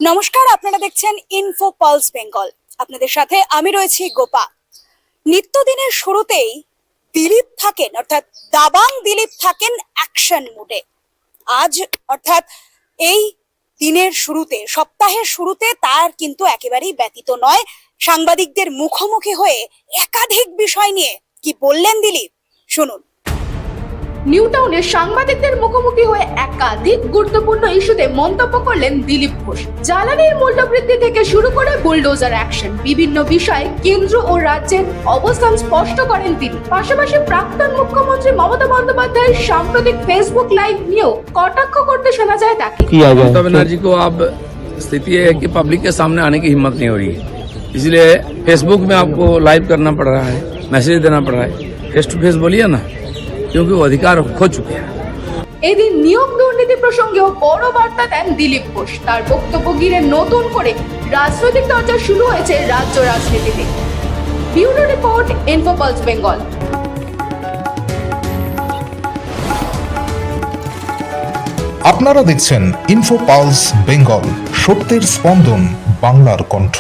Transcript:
নমস্কার, আপনারা দেখছেন ইনফো পালস বেঙ্গল। আপনাদের সাথে আমি রয়েছি গোপা। নিত্যদিনের শুরুতেই দিলীপ থাকেন, অর্থাৎ দাবাং দিলীপ থাকেন অ্যাকশন মুডে। আজ অর্থাৎ এই দিনের শুরুতে, সপ্তাহের শুরুতে তার কিন্তু একেবারেই ব্যতীত নয়। সাংবাদিকদের মুখোমুখি হয়ে একাধিক বিষয় নিয়ে কি বললেন দিলীপ, শুনুন। নিউ টাউনে সাংবাদিকদের মুখোমুখি হয়ে একাধিক গুরুত্বপূর্ণ ইস্যুতে মন্তব্য করলেন দিলীপ ঘোষ। জ্বালানির মূল্যবৃদ্ধি থেকে শুরু করে বুলডোজার অ্যাকশন, বিভিন্ন বিষয়ে কেন্দ্র ও রাজ্যের অবস্থান স্পষ্ট করেন তিনি। পাশাপাশি প্রাক্তন মুখ্যমন্ত্রী মমতা বন্দ্যোপাধ্যায়ের সাম্প্রতিক ফেসবুক লাইভ নিয়েও কটাক্ষ করতে শোনা যায় তাকে। ममता बनर्जी को अब स्थिति है कि पब्लिक के सामने आने की हिम्मत नहीं हो रही है, इसलिए फेसबुक में आपको लाइव करना पड़ रहा है, मैसेज देना पड़ रहा है। फेस टू फेस बोलिए ना, क्योंकि वो अधिकार खो चुके हैं। এদিন নিয়োগ দুর্নীতি প্রসঙ্গেও বড় বার্তা দেন দিলীপ ঘোষ। তার বক্তব্য ঘিরে নতুন করে রাজনৈতিক চর্চা শুরু হয়েছে রাজ্য রাজনীতিতে। Bureau report, info pulse Bengal. আপনারা দেখছেন ইনফো পালস বেঙ্গল, সত্যের স্পন্দন, বাংলার কণ্ঠ।